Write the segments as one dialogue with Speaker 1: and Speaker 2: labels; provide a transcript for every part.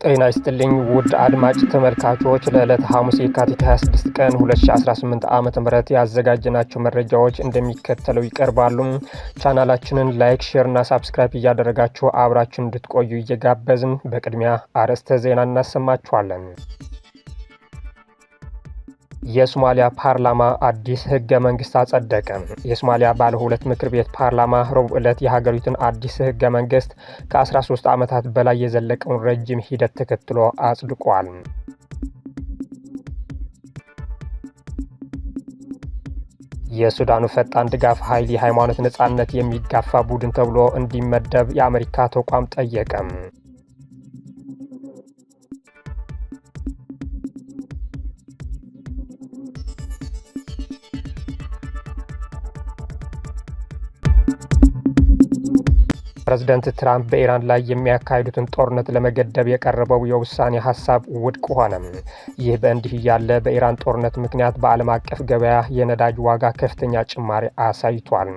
Speaker 1: ጤና ይስጥልኝ ውድ አድማጭ ተመልካቾች ለዕለተ ሐሙስ የካቲት 26 ቀን 2018 ዓ.ም ያዘጋጀናቸው መረጃዎች እንደሚከተለው ይቀርባሉ። ቻናላችንን ላይክ፣ ሼር እና ሰብስክራይብ እያደረጋችሁ አብራችሁን እንድትቆዩ እየጋበዝን በቅድሚያ አርዕስተ ዜና እናሰማችኋለን። የሶማሊያ ፓርላማ አዲስ ህገ መንግስት አጸደቀ። የሶማሊያ ባለ ሁለት ምክር ቤት ፓርላማ ረቡዕ ዕለት የሀገሪቱን አዲስ ህገ መንግስት ከ13 ዓመታት በላይ የዘለቀውን ረጅም ሂደት ተከትሎ አጽድቋል። የሱዳኑ ፈጣን ድጋፍ ኃይል የሃይማኖት ነጻነት የሚጋፋ ቡድን ተብሎ እንዲመደብ የአሜሪካ ተቋም ጠየቀ። ፕሬዝዳንት ትራምፕ በኢራን ላይ የሚያካሂዱትን ጦርነት ለመገደብ የቀረበው የውሳኔ ሀሳብ ውድቅ ሆነ። ይህ በእንዲህ እያለ በኢራን ጦርነት ምክንያት በዓለም አቀፍ ገበያ የነዳጅ ዋጋ ከፍተኛ ጭማሪ አሳይቷል።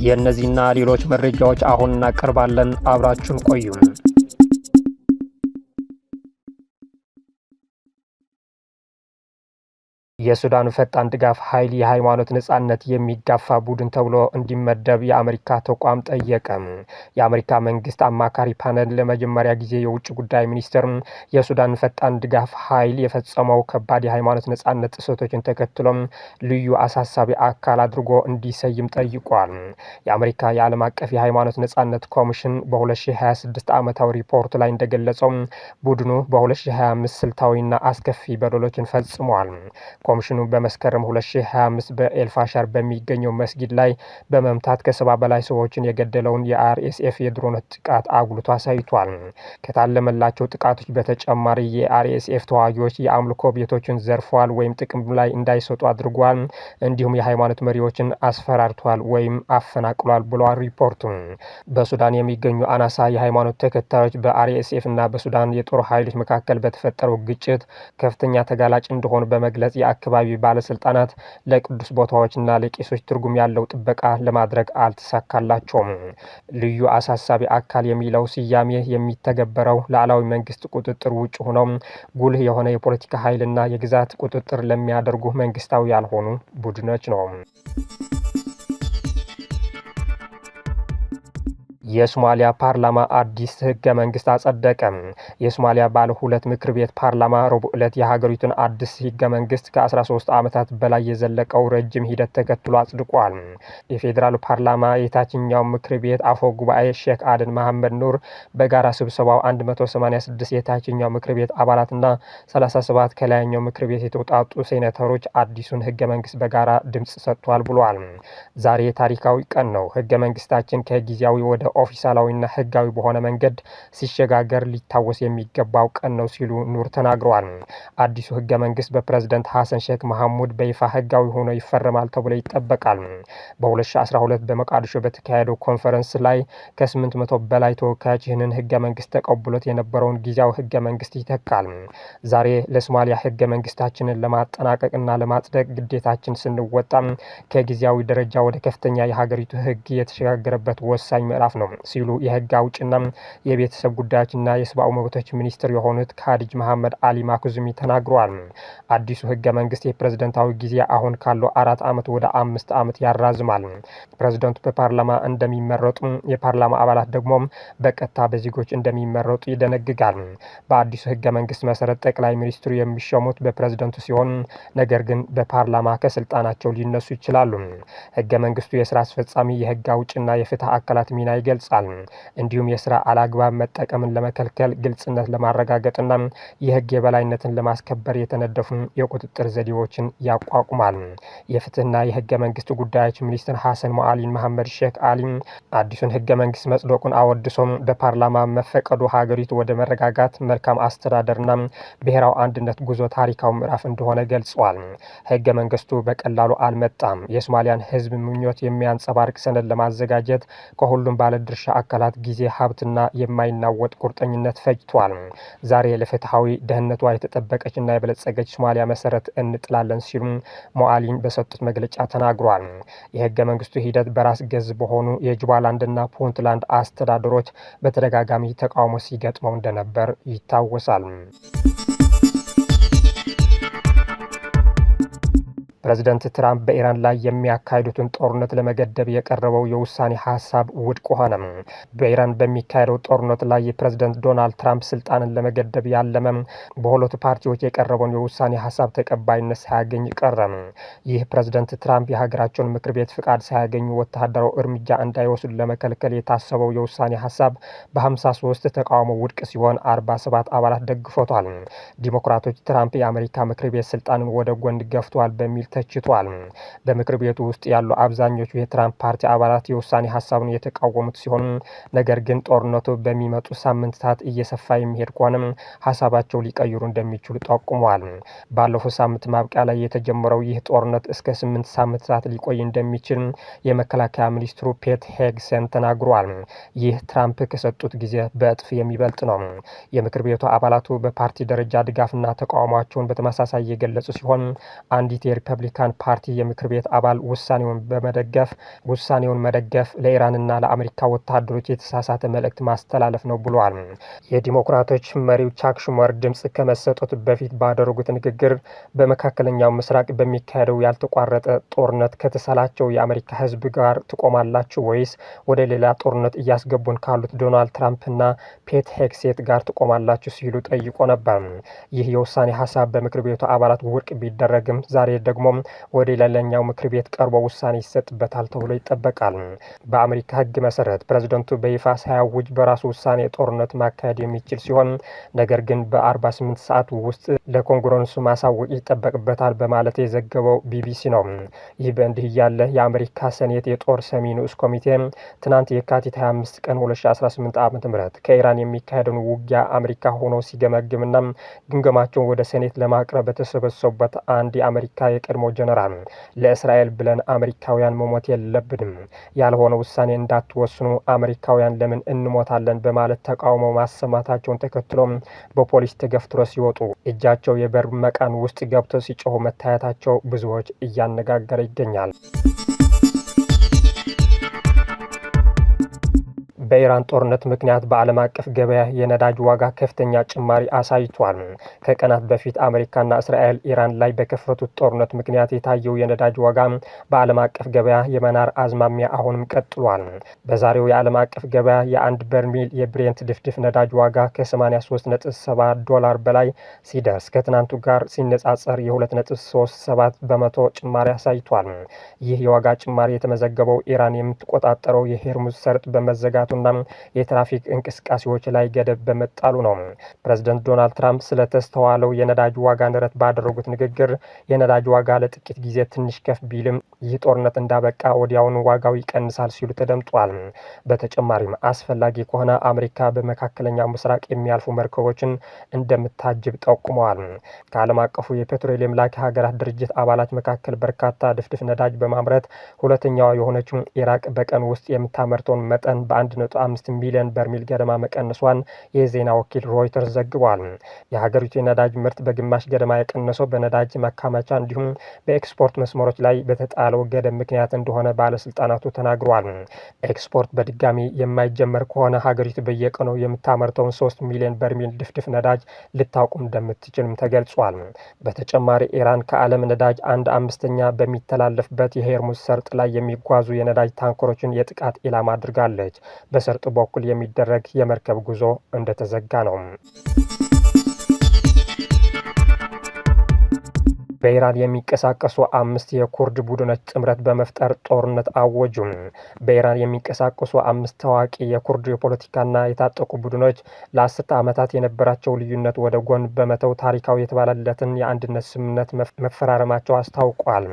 Speaker 1: የእነዚህና ሌሎች መረጃዎች አሁን እናቀርባለን። አብራችሁን ቆዩ። የሱዳኑ ፈጣን ድጋፍ ኃይል የሃይማኖት ነጻነት የሚጋፋ ቡድን ተብሎ እንዲመደብ የአሜሪካ ተቋም ጠየቀ። የአሜሪካ መንግስት አማካሪ ፓነል ለመጀመሪያ ጊዜ የውጭ ጉዳይ ሚኒስትር የሱዳን ፈጣን ድጋፍ ኃይል የፈጸመው ከባድ የሃይማኖት ነጻነት ጥሰቶችን ተከትሎ ልዩ አሳሳቢ አካል አድርጎ እንዲሰይም ጠይቋል። የአሜሪካ የዓለም አቀፍ የሃይማኖት ነጻነት ኮሚሽን በ2026 ዓመታዊ ሪፖርት ላይ እንደገለጸው ቡድኑ በ2025 ስልታዊና አስከፊ በደሎችን ፈጽሟል። ኮሚሽኑ በመስከረም 2025 በኤልፋሻር በሚገኘው መስጊድ ላይ በመምታት ከ70 በላይ ሰዎችን የገደለውን የአርኤስኤፍ የድሮን ጥቃት አጉልቶ አሳይቷል። ከታለመላቸው ጥቃቶች በተጨማሪ የአርኤስኤፍ ተዋጊዎች የአምልኮ ቤቶችን ዘርፈዋል ወይም ጥቅም ላይ እንዳይሰጡ አድርጓል፣ እንዲሁም የሃይማኖት መሪዎችን አስፈራርቷል ወይም አፈናቅሏል ብሏል ሪፖርቱ። በሱዳን የሚገኙ አናሳ የሃይማኖት ተከታዮች በአርኤስኤፍ እና በሱዳን የጦር ኃይሎች መካከል በተፈጠረው ግጭት ከፍተኛ ተጋላጭ እንደሆኑ በመግለጽ የአካባቢ ባለስልጣናት ለቅዱስ ቦታዎችና ለቄሶች ትርጉም ያለው ጥበቃ ለማድረግ አልተሳካላቸውም። ልዩ አሳሳቢ አካል የሚለው ስያሜ የሚተገበረው ሉዓላዊ መንግስት ቁጥጥር ውጭ ሆነው ጉልህ የሆነ የፖለቲካ ኃይልና የግዛት ቁጥጥር ለሚያደርጉ መንግስታዊ ያልሆኑ ቡድኖች ነው። የሶማሊያ ፓርላማ አዲስ ህገ መንግስት አጸደቀ። የሶማሊያ ባለ ሁለት ምክር ቤት ፓርላማ ረቡዕ ዕለት የሀገሪቱን አዲስ ህገ መንግስት ከ13 ዓመታት በላይ የዘለቀው ረጅም ሂደት ተከትሎ አጽድቋል። የፌዴራሉ ፓርላማ የታችኛው ምክር ቤት አፈ ጉባኤ ሼክ አደን መሐመድ ኑር በጋራ ስብሰባው 186 የታችኛው ምክር ቤት አባላትና 37 ከላይኛው ምክር ቤት የተውጣጡ ሴኔተሮች አዲሱን ህገ መንግስት በጋራ ድምጽ ሰጥቷል ብሏል። ዛሬ ታሪካዊ ቀን ነው። ህገ መንግስታችን ከጊዜያዊ ወደ ኦፊሳላዊና ህጋዊ በሆነ መንገድ ሲሸጋገር ሊታወስ የሚገባው ቀን ነው ሲሉ ኑር ተናግረዋል። አዲሱ ህገ መንግስት በፕሬዝዳንት ሐሰን ሼክ መሐሙድ በይፋ ህጋዊ ሆኖ ይፈረማል ተብሎ ይጠበቃል። በ2012 በሞቃዲሾ በተካሄደው ኮንፈረንስ ላይ ከ800 በላይ ተወካዮች ይህንን ህገ መንግስት ተቀብሎት የነበረውን ጊዜያዊ ህገ መንግስት ይተካል። ዛሬ ለሶማሊያ ህገ መንግስታችንን ለማጠናቀቅና ለማጽደቅ ግዴታችን ስንወጣ ከጊዜያዊ ደረጃ ወደ ከፍተኛ የሀገሪቱ ህግ የተሸጋገረበት ወሳኝ ምዕራፍ ነው ሲሉ የህግ አውጭና የቤተሰብ ጉዳዮችና የሰብአዊ መብቶች ሚኒስትር የሆኑት ካዲጅ መሐመድ አሊ ማኩዙሚ ተናግረዋል። አዲሱ ህገ መንግስት የፕሬዝዳንታዊ ጊዜ አሁን ካለው 4 ዓመት ወደ 5 ዓመት ያራዝማል። ፕሬዝዳንቱ በፓርላማ እንደሚመረጡ የፓርላማ አባላት ደግሞ በቀጥታ በዜጎች እንደሚመረጡ ይደነግጋል። በአዲሱ ህገ መንግስት መሰረት ጠቅላይ ሚኒስትሩ የሚሾሙት በፕሬዝዳንቱ ሲሆን ነገር ግን በፓርላማ ከስልጣናቸው ሊነሱ ይችላሉ። ህገ መንግስቱ የስራ አስፈጻሚ የህግ አውጭና የፍትህ አካላት ሚና ይገልጻል። እንዲሁም የስራ አላግባብ መጠቀምን ለመከልከል ግልጽነት ለማረጋገጥና የህግ የበላይነትን ለማስከበር የተነደፉ የቁጥጥር ዘዴዎችን ያቋቁማል። የፍትህና የህገ መንግስት ጉዳዮች ሚኒስትር ሐሰን ሞአሊን መሐመድ ሼክ አሊ አዲሱን ህገ መንግስት መጽደቁን አወድሶም በፓርላማ መፈቀዱ ሀገሪቱ ወደ መረጋጋት፣ መልካም አስተዳደርና ብሔራዊ አንድነት ጉዞ ታሪካዊ ምዕራፍ እንደሆነ ገልጿል። ህገ መንግስቱ በቀላሉ አልመጣም። የሶማሊያን ህዝብ ምኞት የሚያንጸባርቅ ሰነድ ለማዘጋጀት ከሁሉም ባለ ባለድርሻ አካላት ጊዜ፣ ሀብትና የማይናወጥ ቁርጠኝነት ፈጅቷል። ዛሬ ለፍትሐዊ ደህንነቷ የተጠበቀችና የበለጸገች ሶማሊያ መሰረት እንጥላለን ሲሉ ሞአሊም በሰጡት መግለጫ ተናግሯል። የህገ መንግስቱ ሂደት በራስ ገዝ በሆኑ የጁባላንድና ፑንትላንድ አስተዳደሮች በተደጋጋሚ ተቃውሞ ሲገጥመው እንደነበር ይታወሳል። ፕሬዚደንት ትራምፕ በኢራን ላይ የሚያካሂዱትን ጦርነት ለመገደብ የቀረበው የውሳኔ ሀሳብ ውድቅ ሆነ። በኢራን በሚካሄደው ጦርነት ላይ የፕሬዚደንት ዶናልድ ትራምፕ ስልጣንን ለመገደብ ያለመ በሁለቱ ፓርቲዎች የቀረበውን የውሳኔ ሀሳብ ተቀባይነት ሳያገኝ ቀረ። ይህ ፕሬዚደንት ትራምፕ የሀገራቸውን ምክር ቤት ፍቃድ ሳያገኙ ወታደራዊ እርምጃ እንዳይወስዱ ለመከልከል የታሰበው የውሳኔ ሀሳብ በ53 ተቃውሞ ውድቅ ሲሆን 47 አባላት ደግፎታል። ዲሞክራቶች ትራምፕ የአሜሪካ ምክር ቤት ስልጣንን ወደ ጎን ገፍተዋል በሚል ተችቷል። በምክር ቤቱ ውስጥ ያሉ አብዛኞቹ የትራምፕ ፓርቲ አባላት የውሳኔ ሀሳቡን የተቃወሙት ሲሆን ነገር ግን ጦርነቱ በሚመጡ ሳምንታት እየሰፋ የሚሄድ ከሆነ ሀሳባቸው ሊቀይሩ እንደሚችሉ ጠቁመዋል። ባለፈው ሳምንት ማብቂያ ላይ የተጀመረው ይህ ጦርነት እስከ 8 ሳምንታት ሊቆይ እንደሚችል የመከላከያ ሚኒስትሩ ፔት ሄግሴን ተናግሯል። ይህ ትራምፕ ከሰጡት ጊዜ በእጥፍ የሚበልጥ ነው። የምክር ቤቱ አባላቱ በፓርቲ ደረጃ ድጋፍና ተቃውሟቸውን በተመሳሳይ የገለጹ ሲሆን አንዲት የሪፐብሊካን ፓርቲ የምክር ቤት አባል ውሳኔውን መደገፍ ለኢራንና ለአሜሪካ ወታደሮች የተሳሳተ መልእክት ማስተላለፍ ነው ብሏል። የዲሞክራቶች መሪው ቻክ ሹመር ድምጽ ከመሰጠቱ በፊት ባደረጉት ንግግር በመካከለኛው ምስራቅ በሚካሄደው ያልተቋረጠ ጦርነት ከተሰላቸው የአሜሪካ ሕዝብ ጋር ትቆማላችሁ ወይስ ወደ ሌላ ጦርነት እያስገቡን ካሉት ዶናልድ ትራምፕና ፔት ሄግሴት ጋር ትቆማላችሁ ሲሉ ጠይቆ ነበር። ይህ የውሳኔ ሀሳብ በምክር ቤቱ አባላት ውድቅ ቢደረግም ዛሬ ደግሞ ወደ ሌላኛው ምክር ቤት ቀርቦ ውሳኔ ይሰጥበታል ተብሎ ይጠበቃል። በአሜሪካ ሕግ መሰረት ፕሬዝደንቱ በይፋ ሳያውጅ በራሱ ውሳኔ ጦርነት ማካሄድ የሚችል ሲሆን ነገር ግን በ48 ሰዓት ውስጥ ለኮንግረሱ ማሳወቅ ይጠበቅበታል በማለት የዘገበው ቢቢሲ ነው። ይህ በእንዲህ እያለ የአሜሪካ ሴኔት የጦር ሰሚ ንዑስ ኮሚቴ ትናንት የካቲት 25 ቀን 2018 ዓ.ም ከኢራን የሚካሄደውን ውጊያ አሜሪካ ሆኖ ሲገመግምና ግምገማቸውን ወደ ሴኔት ለማቅረብ በተሰበሰቡበት አንድ የአሜሪካ የቀድሞ ጀነራል ለእስራኤል ብለን አሜሪካውያን መሞት የለብንም፣ ያልሆነ ውሳኔ እንዳትወስኑ፣ አሜሪካውያን ለምን እንሞታለን በማለት ተቃውሞ ማሰማታቸውን ተከትሎ በፖሊስ ተገፍትሮ ሲወጡ እጃቸው የበር መቃን ውስጥ ገብተው ሲጮሁ መታየታቸው ብዙዎች እያነጋገረ ይገኛል። በኢራን ጦርነት ምክንያት በዓለም አቀፍ ገበያ የነዳጅ ዋጋ ከፍተኛ ጭማሪ አሳይቷል። ከቀናት በፊት አሜሪካና እስራኤል ኢራን ላይ በከፈቱት ጦርነት ምክንያት የታየው የነዳጅ ዋጋ በዓለም አቀፍ ገበያ የመናር አዝማሚያ አሁንም ቀጥሏል። በዛሬው የዓለም አቀፍ ገበያ የአንድ በርሜል የብሬንት ድፍድፍ ነዳጅ ዋጋ ከ83.7 ዶላር በላይ ሲደርስ ከትናንቱ ጋር ሲነጻጸር የ2.37 በመቶ ጭማሪ አሳይቷል። ይህ የዋጋ ጭማሪ የተመዘገበው ኢራን የምትቆጣጠረው የሄርሙዝ ሰርጥ በመዘጋቱ የትራፊክ እንቅስቃሴዎች ላይ ገደብ በመጣሉ ነው። ፕሬዝዳንት ዶናልድ ትራምፕ ስለተስተዋለው የነዳጅ ዋጋ ንረት ባደረጉት ንግግር የነዳጅ ዋጋ ለጥቂት ጊዜ ትንሽ ከፍ ቢልም ይህ ጦርነት እንዳበቃ ወዲያውኑ ዋጋው ይቀንሳል ሲሉ ተደምጧል። በተጨማሪም አስፈላጊ ከሆነ አሜሪካ በመካከለኛው ምስራቅ የሚያልፉ መርከቦችን እንደምታጅብ ጠቁመዋል። ከዓለም አቀፉ የፔትሮሊየም ላኪ ሀገራት ድርጅት አባላት መካከል በርካታ ድፍድፍ ነዳጅ በማምረት ሁለተኛዋ የሆነችው ኢራቅ በቀን ውስጥ የምታመርተውን መጠን በ1.5 ሚሊዮን በርሜል ገደማ መቀነሷን የዜና ወኪል ሮይተርስ ዘግቧል። የሀገሪቱ የነዳጅ ምርት በግማሽ ገደማ የቀነሰው በነዳጅ ማከማቻ እንዲሁም በኤክስፖርት መስመሮች ላይ በተጣለው ገደብ ምክንያት እንደሆነ ባለስልጣናቱ ተናግረዋል። ኤክስፖርት በድጋሚ የማይጀመር ከሆነ ሀገሪቱ በየቀኑ የምታመርተውን 3 ሚሊዮን በርሜል ድፍድፍ ነዳጅ ልታቆም እንደምትችልም ተገልጿል። በተጨማሪ ኢራን ከዓለም ነዳጅ 1/5 በሚተላለፍበት የሄርሙዝ ሰርጥ ላይ የሚጓዙ የነዳጅ ታንከሮችን የጥቃት ኢላማ አድርጋለች። በሰርጡ በኩል የሚደረግ የመርከብ ጉዞ እንደተዘጋ ነው። በኢራን የሚንቀሳቀሱ 5 የኩርድ ቡድኖች ጥምረት በመፍጠር ጦርነት አወጁ። በኢራን የሚንቀሳቀሱ 5 ታዋቂ የኩርድ የፖለቲካና የታጠቁ ቡድኖች ለ10 ዓመታት የነበራቸው ልዩነት ወደ ጎን በመተው ታሪካዊ የተባለለትን የአንድነት ስምምነት መፈራረማቸው አስታውቋል።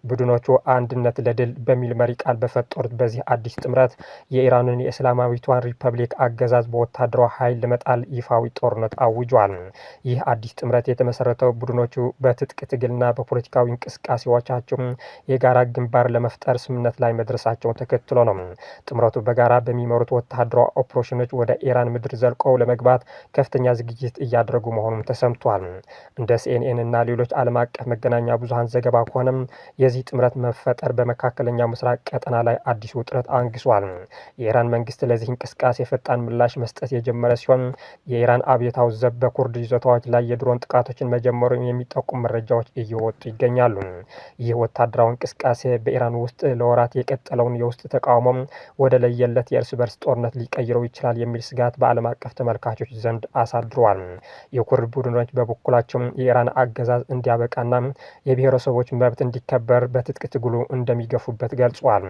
Speaker 1: ቡድኖቹ አንድነት ለድል በሚል መሪ ቃል በፈጠሩት በዚህ አዲስ ጥምረት የኢራንን የእስላማዊቷን ሪፐብሊክ አገዛዝ በወታደራዊ ኃይል ለመጣል ይፋዊ ጦርነት አውጇል። ይህ አዲስ ጥምረት የተመሰረተው ቡድኖቹ በትጥቅ ትግል በኢኮኖሚያዊና በፖለቲካዊ እንቅስቃሴዎቻቸው የጋራ ግንባር ለመፍጠር ስምምነት ላይ መድረሳቸውን ተከትሎ ነው። ጥምረቱ በጋራ በሚመሩት ወታደራዊ ኦፕሬሽኖች ወደ ኢራን ምድር ዘልቀው ለመግባት ከፍተኛ ዝግጅት እያደረጉ መሆኑን ተሰምቷል። እንደ ሲኤንኤን እና ሌሎች ዓለም አቀፍ መገናኛ ብዙሃን ዘገባ ከሆነም የዚህ ጥምረት መፈጠር በመካከለኛው ምስራቅ ቀጠና ላይ አዲስ ውጥረት አንግሷል። የኢራን መንግስት ለዚህ እንቅስቃሴ ፈጣን ምላሽ መስጠት የጀመረ ሲሆን የኢራን አብዮታዊ ዘብ በኩርድ ይዞታዎች ላይ የድሮን ጥቃቶችን መጀመሩን የሚጠቁም መረጃዎች እየወጡ ይገኛሉ። ይህ ወታደራዊ እንቅስቃሴ በኢራን ውስጥ ለወራት የቀጠለውን የውስጥ ተቃውሞ ወደ ለየለት የእርስ በርስ ጦርነት ሊቀይረው ይችላል የሚል ስጋት በዓለም አቀፍ ተመልካቾች ዘንድ አሳድሯል። የኩርድ ቡድኖች በበኩላቸው የኢራን አገዛዝ እንዲያበቃና የብሔረሰቦች መብት እንዲከበር በትጥቅ ትግሉ እንደሚገፉበት ገልጿል።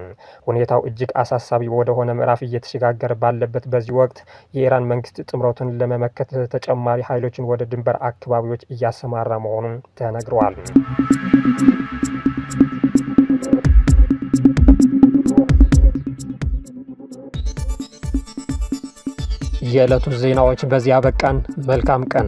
Speaker 1: ሁኔታው እጅግ አሳሳቢ ወደሆነ ምዕራፍ እየተሸጋገረ ባለበት በዚህ ወቅት የኢራን መንግስት ጥምረቱን ለመመከት ተጨማሪ ኃይሎችን ወደ ድንበር አካባቢዎች እያሰማራ መሆኑን ተነግሯል። የዕለቱ ዜናዎች በዚህ አበቃን። መልካም ቀን።